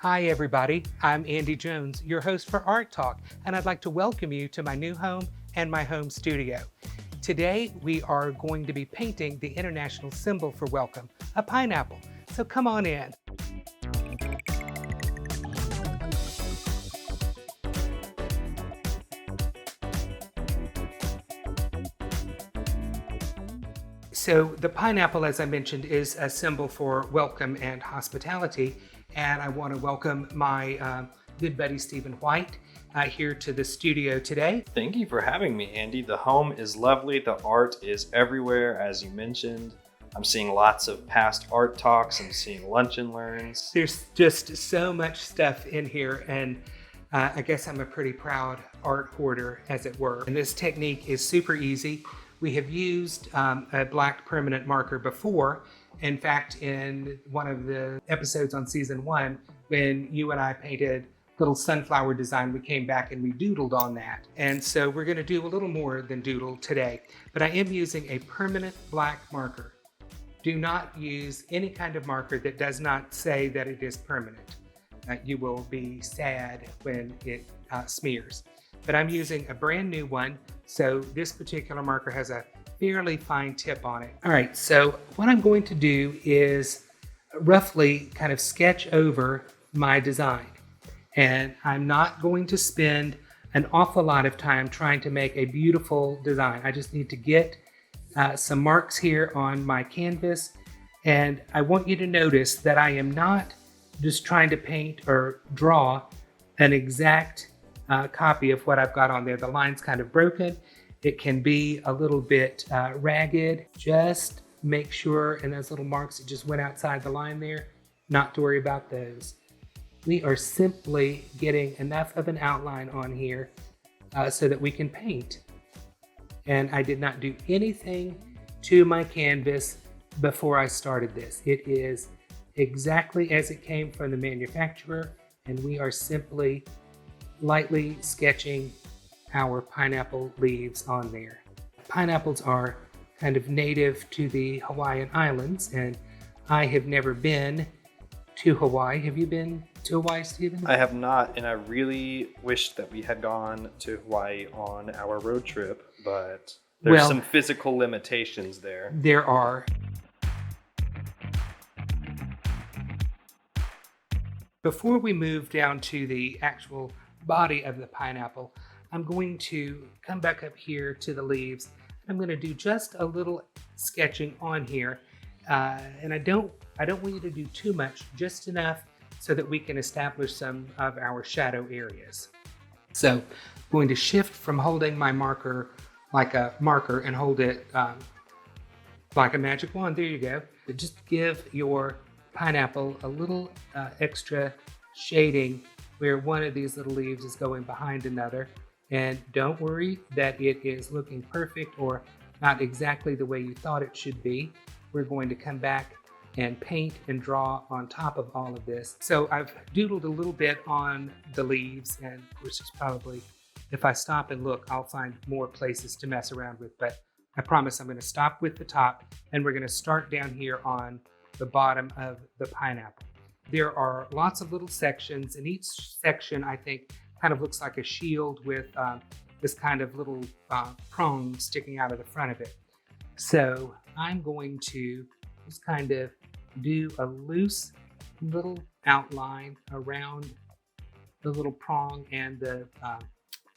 Hi everybody, I'm Andy Jones, your host for Art Talk, and I'd like to welcome you to my new home and my home studio. Today we are going to be painting the international symbol for welcome, a pineapple. So come on in. So the pineapple, as I mentioned, is a symbol for welcome and hospitality. And I want to welcome my good buddy, Stephen White, here to the studio today. Thank you for having me, Andy. The home is lovely. The art is everywhere, as you mentioned. I'm seeing lots of past art talks. I'm seeing lunch and learns. There's just so much stuff in here, and I guess I'm a pretty proud art hoarder, as it were. And this technique is super easy. We have used a black permanent marker before. In fact, in one of the episodes on season 1, when you and I painted little sunflower design, we came back and we doodled on that. And so we're going to do a little more than doodle today, but I am using a permanent black marker. Do not use any kind of marker that does not say that it is permanent. You will be sad when it smears. But I'm using a brand new one, so this particular marker has a fairly fine tip on it. All right, so what I'm going to do is roughly kind of sketch over my design. And I'm not going to spend an awful lot of time trying to make a beautiful design. I just need to get some marks here on my canvas. And I want you to notice that I am not just trying to paint or draw an exact copy of what I've got on there. The line's kind of broken. It can be a little bit ragged. Just make sure, and those little marks that just went outside the line there, not to worry about those. We are simply getting enough of an outline on here so that we can paint. And I did not do anything to my canvas before I started this. It is exactly as it came from the manufacturer, and we are simply lightly sketching our pineapple leaves on there. Pineapples are kind of native to the Hawaiian Islands, and I have never been to Hawaii. Have you been to Hawaii, Stephen? I have not, and I really wish that we had gone to Hawaii on our road trip, but there's some physical limitations there. There are. Before we move down to the actual body of the pineapple, I'm going to come back up here to the leaves. I'm going to do just a little sketching on here, and I don't want you to do too much, just enough so that we can establish some of our shadow areas. So I'm going to shift from holding my marker like a marker and hold it like a magic wand. There you go. But just give your pineapple a little extra shading where one of these little leaves is going behind another. And don't worry that it is looking perfect or not exactly the way you thought it should be. We're going to come back and paint and draw on top of all of this. So I've doodled a little bit on the leaves, and of course it's probably, if I stop and look, I'll find more places to mess around with, but I promise I'm going to stop with the top, and we're going to start down here on the bottom of the pineapple. There are lots of little sections, and each section, I think, kind of looks like a shield with this kind of little prong sticking out of the front of it. So I'm going to just kind of do a loose little outline around the little prong and the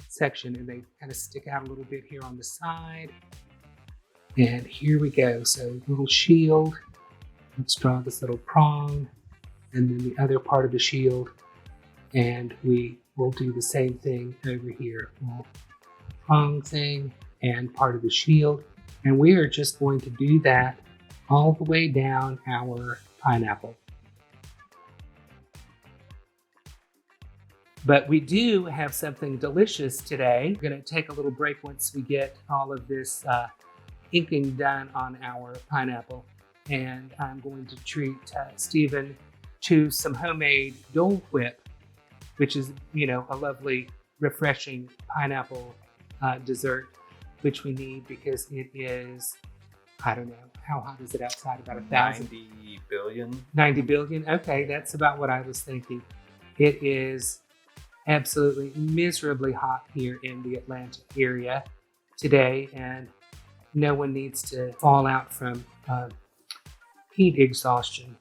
section, and they kind of stick out a little bit here on the side. And here we go. So little shield. Let's draw this little prong, and then the other part of the shield, and we will do the same thing over here. We'll prong thing and part of the shield, and we are just going to do that all the way down our pineapple. But we do have something delicious today. We're going to take a little break once we get all of this inking done on our pineapple, and I'm going to treat Stephen to some homemade Dole Whip, which is, a lovely, refreshing pineapple dessert, which we need because it is, I don't know, how hot is it outside? About 1,000? 90 billion. 90 billion? Okay, that's about what I was thinking. It is absolutely miserably hot here in the Atlanta area today, and no one needs to fall out from heat exhaustion.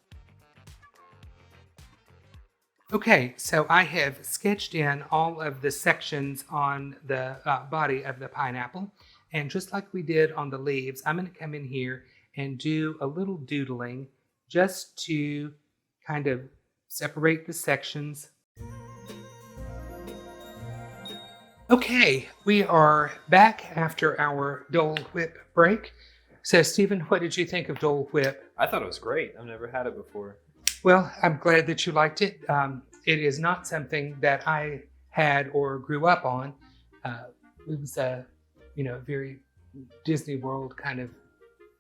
Okay, so I have sketched in all of the sections on the body of the pineapple, and just like we did on the leaves, I'm going to come in here and do a little doodling just to kind of separate the sections. Okay, we are back after our Dole Whip break. So, Stephen, what did you think of Dole Whip? I thought it was great. I've never had it before. Well, I'm glad that you liked it. It is not something that I had or grew up on. It was a, very Disney World kind of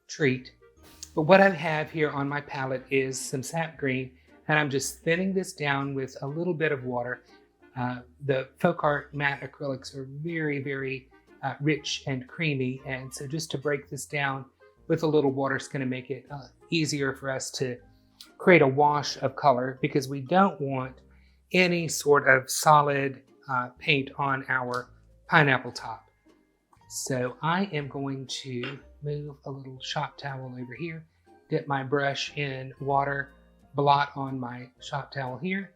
treat. But what I have here on my palette is some sap green, and I'm just thinning this down with a little bit of water. The folk art matte acrylics are very, very rich and creamy, and so just to break this down with a little water is going to make it easier for us to create a wash of color, because we don't want any sort of solid paint on our pineapple top. So I am going to move a little shop towel over here, dip my brush in water, blot on my shop towel here,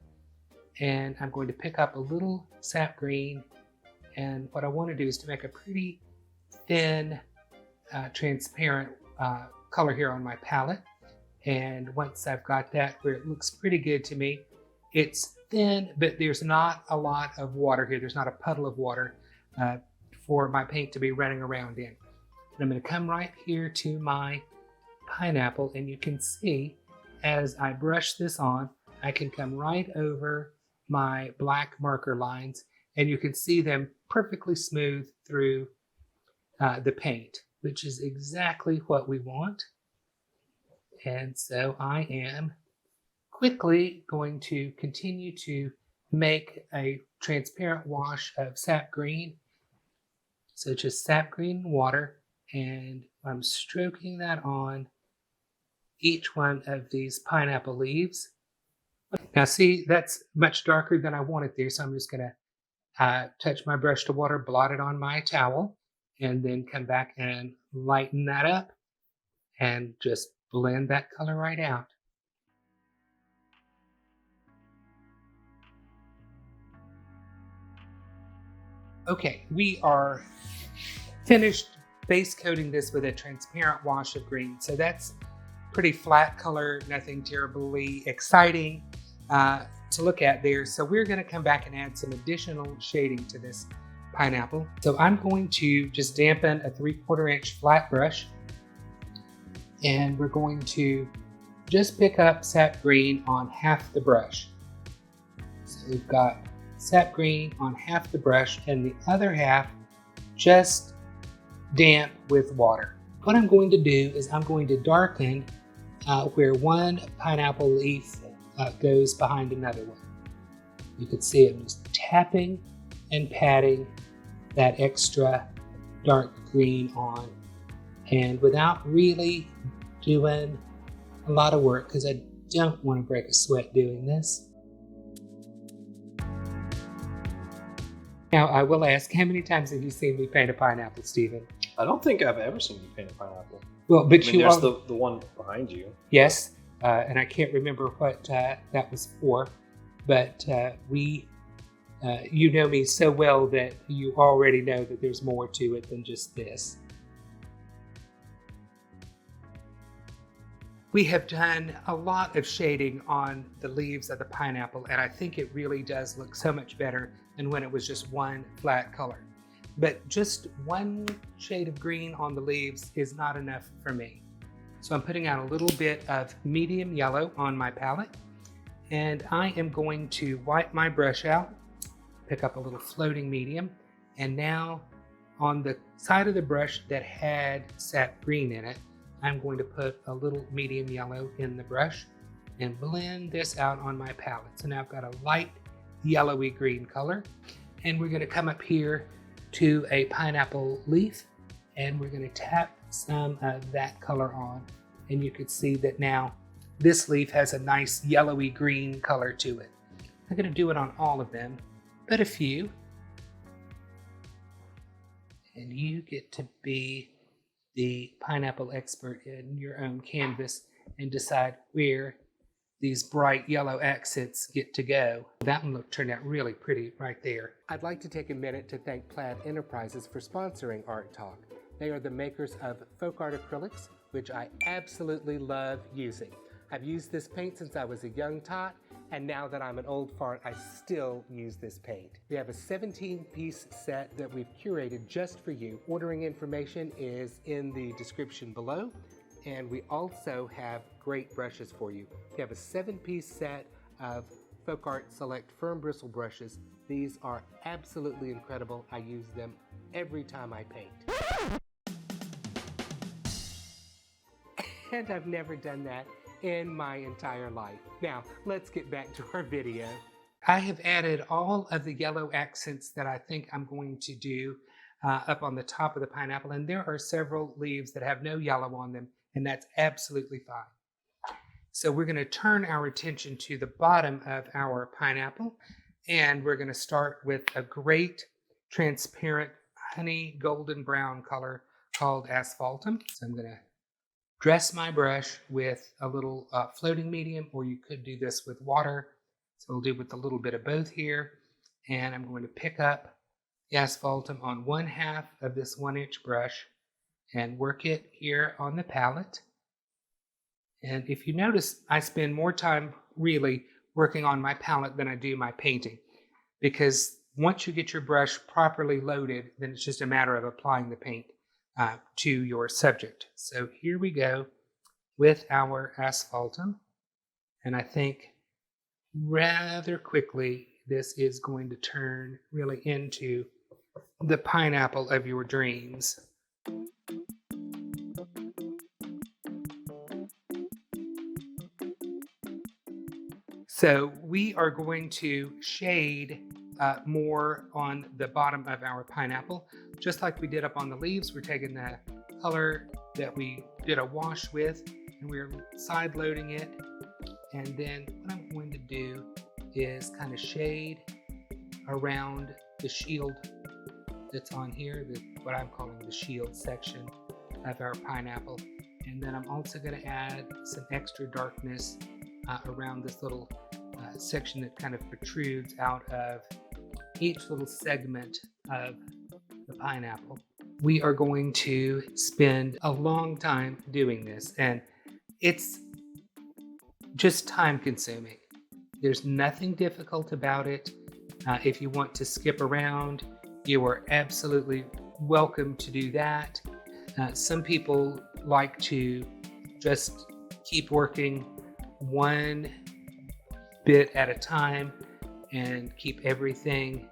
and I'm going to pick up a little sap green, and what I want to do is to make a pretty thin transparent color here on my palette. And once I've got that where it looks pretty good to me, it's thin, but there's not a lot of water here. There's not a puddle of water for my paint to be running around in. And I'm going to come right here to my pineapple, and you can see as I brush this on, I can come right over my black marker lines, and you can see them perfectly smooth through the paint, which is exactly what we want. And so I am quickly going to continue to make a transparent wash of sap green. So just sap green and water, and I'm stroking that on each one of these pineapple leaves. Now see, that's much darker than I want it there, so I'm just going to touch my brush to water, blot it on my towel, and then come back and lighten that up and just blend that color right out. Okay, we are finished base coating this with a transparent wash of green. So that's pretty flat color, nothing terribly exciting to look at there. So we're going to come back and add some additional shading to this pineapple. So I'm going to just dampen a 3/4 inch flat brush, and we're going to just pick up sap green on half the brush. So we've got sap green on half the brush, and the other half just damp with water. What I'm going to do is I'm going to darken where one pineapple leaf goes behind another one. You can see it just tapping and patting that extra dark green on, and without really doing a lot of work, because I don't want to break a sweat doing this. Now I will ask, how many times have you seen me paint a pineapple, Stephen? I don't think I've ever seen you paint a pineapple. Well, but there's the one behind you. Yes, and I can't remember what that was for, but you know me so well that you already know that there's more to it than just this. We have done a lot of shading on the leaves of the pineapple, and I think it really does look so much better than when it was just one flat color. But just one shade of green on the leaves is not enough for me. So I'm putting out a little bit of medium yellow on my palette, and I am going to wipe my brush out, pick up a little floating medium, and now on the side of the brush that had sap green in it, I'm going to put a little medium yellow in the brush and blend this out on my palette. So now I've got a light yellowy green color, and we're going to come up here to a pineapple leaf, and we're going to tap some of that color on, and you can see that now this leaf has a nice yellowy green color to it. not going to do it on all of them, but a few. And you get to be the pineapple expert in your own canvas and decide where these bright yellow accents get to go. That one turned out really pretty right there. I'd like to take a minute to thank Plaid Enterprises for sponsoring Art Talk. They are the makers of folk art acrylics, which I absolutely love using. I've used this paint since I was a young tot, and now that I'm an old fart, I still use this paint. We have a 17-piece set that we've curated just for you. Ordering information is in the description below, and we also have great brushes for you. We have a 7-piece set of Folk Art Select Firm Bristle brushes. These are absolutely incredible. I use them every time I paint. And I've never done that in my entire life. Now, let's get back to our video. I have added all of the yellow accents that I think I'm going to do up on the top of the pineapple, and there are several leaves that have no yellow on them, and that's absolutely fine. So we're going to turn our attention to the bottom of our pineapple, and we're going to start with a great transparent honey golden brown color called Asphaltum. So I'm going to dress my brush with a little floating medium, or you could do this with water. So we'll do with a little bit of both here. And I'm going to pick up the Asphaltum on 1/2 of this 1-inch brush and work it here on the palette. And if you notice, I spend more time really working on my palette than I do my painting, because once you get your brush properly loaded, then it's just a matter of applying the paint to your subject. So here we go with our Asphaltum, and I think rather quickly this is going to turn really into the pineapple of your dreams. So we are going to shade more on the bottom of our pineapple, just like we did up on the leaves. We're taking the color that we did a wash with, and we're side loading it. And then what I'm going to do is kind of shade around the shield that's on here, what I'm calling the shield section of our pineapple. And then I'm also going to add some extra darkness around this little section that kind of protrudes out of each little segment of the pineapple. We are going to spend a long time doing this, and it's just time consuming. There's nothing difficult about it. If you want to skip around, you are absolutely welcome to do that. Some people like to just keep working one bit at a time and keep everything,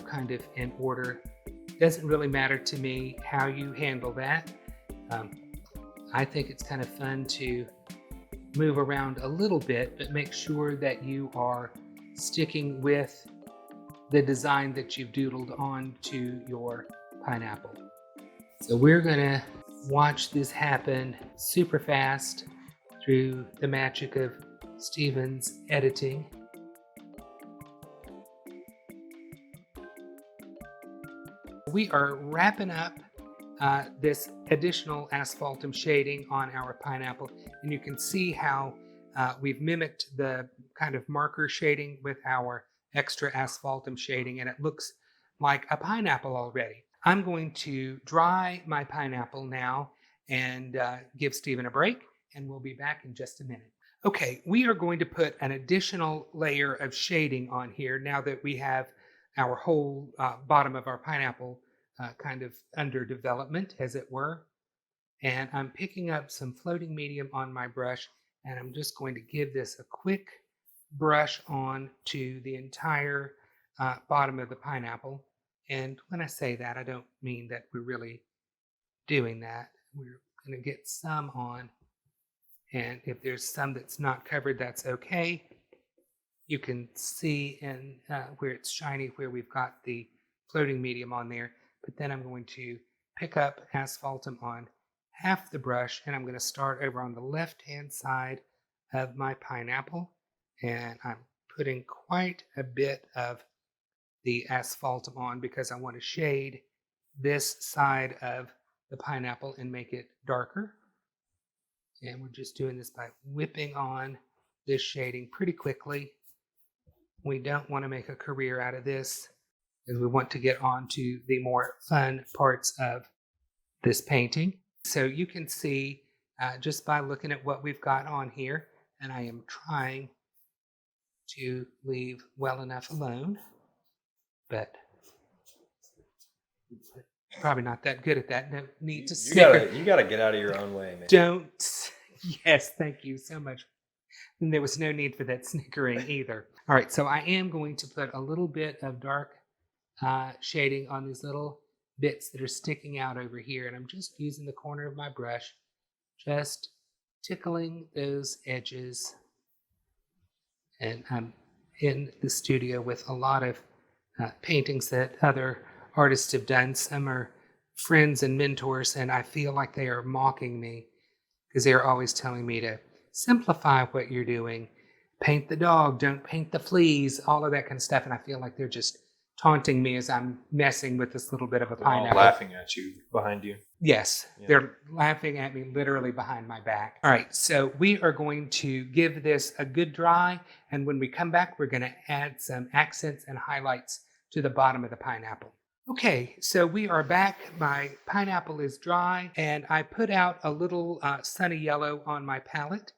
kind of in order. Doesn't really matter to me how you handle that. I think it's kind of fun to move around a little bit, but make sure that you are sticking with the design that you've doodled onto your pineapple. So we're gonna watch this happen super fast through the magic of Steven's editing. We are wrapping up this additional Asphaltum shading on our pineapple, and you can see how we've mimicked the kind of marker shading with our extra Asphaltum shading, and it looks like a pineapple already. I'm going to dry my pineapple now and give Steven a break, and we'll be back in just a minute. Okay, we are going to put an additional layer of shading on here now that we have our whole bottom of our pineapple kind of under development, as it were. And I'm picking up some floating medium on my brush, and I'm just going to give this a quick brush on to the entire bottom of the pineapple. And when I say that, I don't mean that we're really doing that. We're going to get some on, and if there's some that's not covered, that's okay. You can see in where it's shiny, where we've got the floating medium on there. But then I'm going to pick up Asphaltum on half the brush, and I'm going to start over on the left-hand side of my pineapple. And I'm putting quite a bit of the asphaltum on because I want to shade this side of the pineapple and make it darker. And we're just doing this by whipping on this shading pretty quickly. We don't want to make a career out of this, because we want to get on to the more fun parts of this painting. So you can see just by looking at what we've got on here, and I am trying to leave well enough alone, but probably not that good at that. No need to snicker. You gotta get out of your own way, man. Don't. Yes, thank you so much. And there was no need for that snickering either. All right, so I am going to put a little bit of dark shading on these little bits that are sticking out over here, and I'm just using the corner of my brush, just tickling those edges. And I'm in the studio with a lot of paintings that other artists have done. Some are friends and mentors, and I feel like they are mocking me because they're always telling me to simplify what you're doing. Paint the dog, don't paint the fleas, all of that kind of stuff. And I feel like they're just taunting me as I'm messing with this little bit of a pineapple. Laughing at you behind you. Yes, they're laughing at me literally behind my back. All right, so we are going to give this a good dry, and when we come back, we're going to add some accents and highlights to the bottom of the pineapple. Okay, so we are back. My pineapple is dry, and I put out a little sunny yellow on my palette,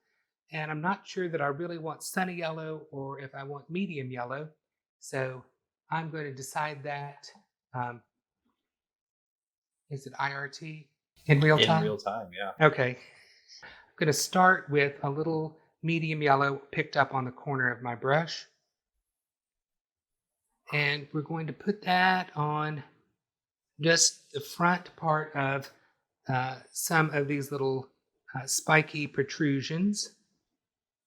and I'm not sure that I really want sunny yellow or if I want medium yellow, so I'm going to decide that. Is it IRT? In real time? In real time, yeah. Okay. I'm going to start with a little medium yellow picked up on the corner of my brush. And we're going to put that on just the front part of some of these little spiky protrusions.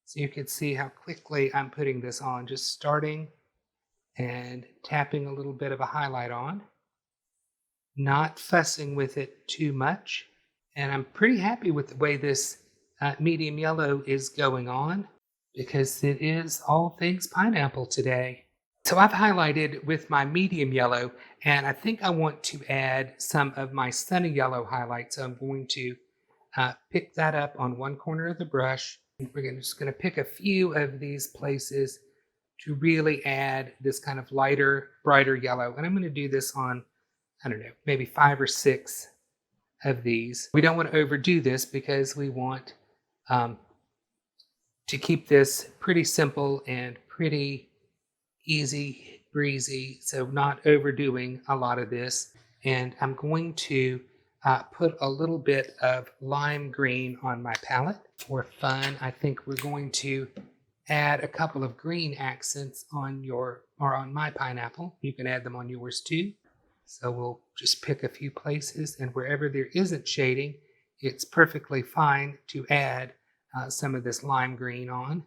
So you can see how quickly I'm putting this on, just starting and tapping a little bit of a highlight on, not fussing with it too much. And I'm pretty happy with the way this medium yellow is going on, because it is all things pineapple today. So I've highlighted with my medium yellow, and I think I want to add some of my sunny yellow highlights. So I'm going to pick that up on one corner of the brush. We're just going to pick a few of these places to really add this kind of lighter, brighter yellow. And I'm going to do this on, I don't know, maybe 5 or 6 of these. We don't want to overdo this because we want to keep this pretty simple and pretty easy breezy, so not overdoing a lot of this. And I'm going to put a little bit of lime green on my palette for fun. I think we're going to add a couple of green accents on my pineapple. You can add them on yours too. So we'll just pick a few places, and wherever there isn't shading, it's perfectly fine to add some of this lime green on.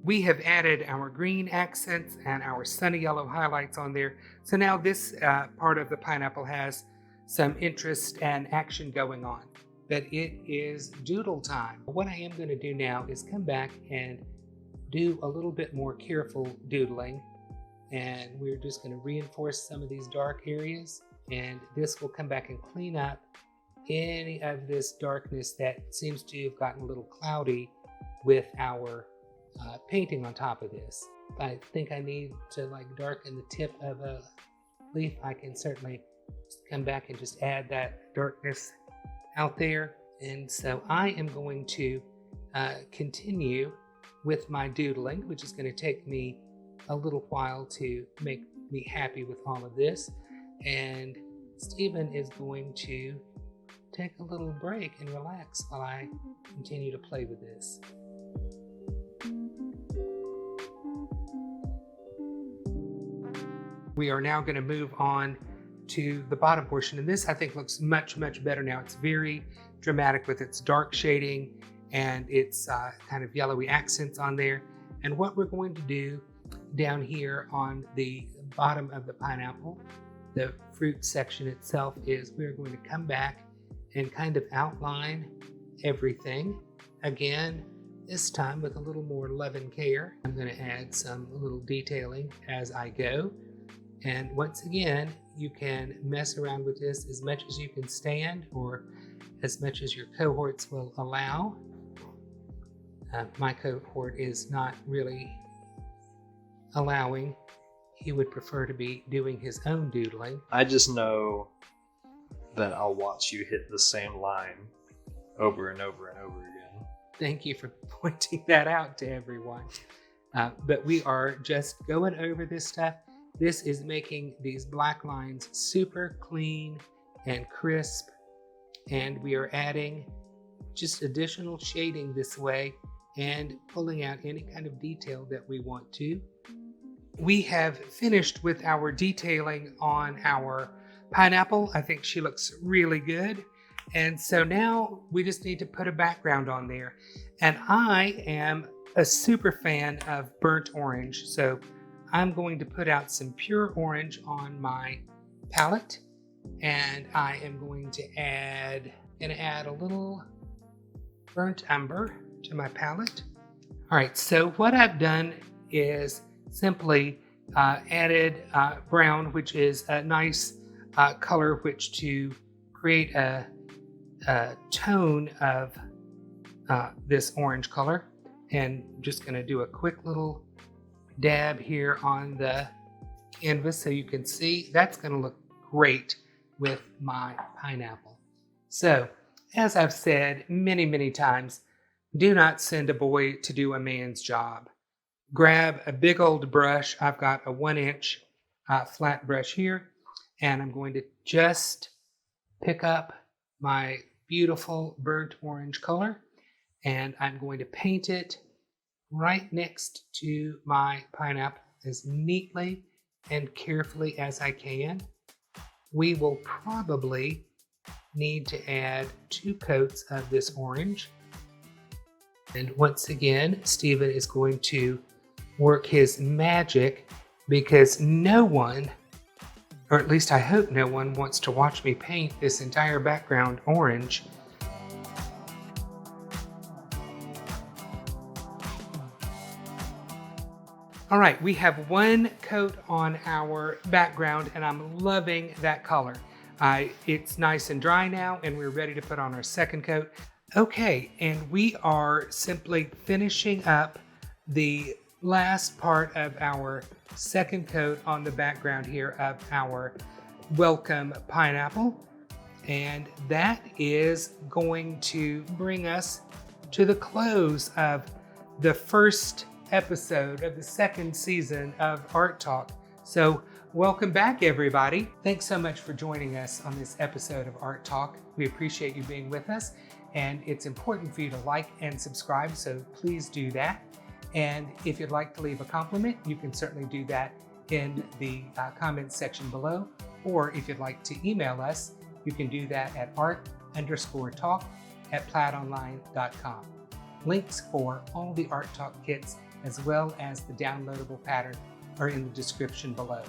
We have added our green accents and our sunny yellow highlights on there. So now this part of the pineapple has some interest and action going on. But it is doodle time. What I am going to do now is come back and do a little bit more careful doodling. And we're just going to reinforce some of these dark areas. And this will come back and clean up any of this darkness that seems to have gotten a little cloudy with our painting on top of this. If I think I need to darken the tip of a leaf, I can certainly come back and just add that darkness out there. And so I am going to continue with my doodling, which is going to take me a little while to make me happy with all of this. And Stephen is going to take a little break and relax while I continue to play with this. We are now going to move on to the bottom portion, and this I think looks much better now. It's very dramatic with its dark shading and its kind of yellowy accents on there. And what we're going to do down here on the bottom of the pineapple, the fruit section itself, is we're going to come back and kind of outline everything. Again, This time with a little more love and care. I'm going to add some little detailing as I go. And once again, you can mess around with this as much as you can stand or as much as your cohorts will allow. My cohort is not really allowing. He would prefer to be doing his own doodling. I just know that I'll watch you hit the same line over and over and over again. Thank you for pointing that out to everyone. But we are just going over this stuff. This is making these black lines super clean and crisp. And we are adding just additional shading this way and pulling out any kind of detail that we want to. We have finished with our detailing on our pineapple. I think she looks really good. And so now we just need to put a background on there. And I am a super fan of burnt orange. So I'm going to put out some pure orange on my palette. And I am going to add a little burnt umber to my palette. All right, so what I've done is simply added brown, which is a nice color which to create a tone of this orange color. And I'm just going to do a quick little dab here on the canvas so you can see. That's going to look great with my pineapple. So, as I've said many, many times, do not send a boy to do a man's job. Grab a big old brush. I've got a 1-inch flat brush here, and I'm going to just pick up my beautiful burnt orange color, and I'm going to paint it right next to my pineapple as neatly and carefully as I can. We will probably need to add 2 coats of this orange. And once again, Stephen is going to work his magic because no one, or at least I hope no one, wants to watch me paint this entire background orange. All right, we have 1 coat on our background and I'm loving that color. It's nice and dry now and we're ready to put on our 2nd coat. Okay, and we are simply finishing up the last part of our 2nd coat on the background here of our welcome pineapple. And that is going to bring us to the close of the first episode of the 2nd season of Art Talk. So welcome back, everybody. Thanks so much for joining us on this episode of Art Talk. We appreciate you being with us, and it's important for you to like and subscribe, so please do that. And if you'd like to leave a compliment, you can certainly do that in the comments section below, or if you'd like to email us, you can do that at art_talk@plaidonline.com. Links for all the Art Talk kits as well as the downloadable pattern are in the description below.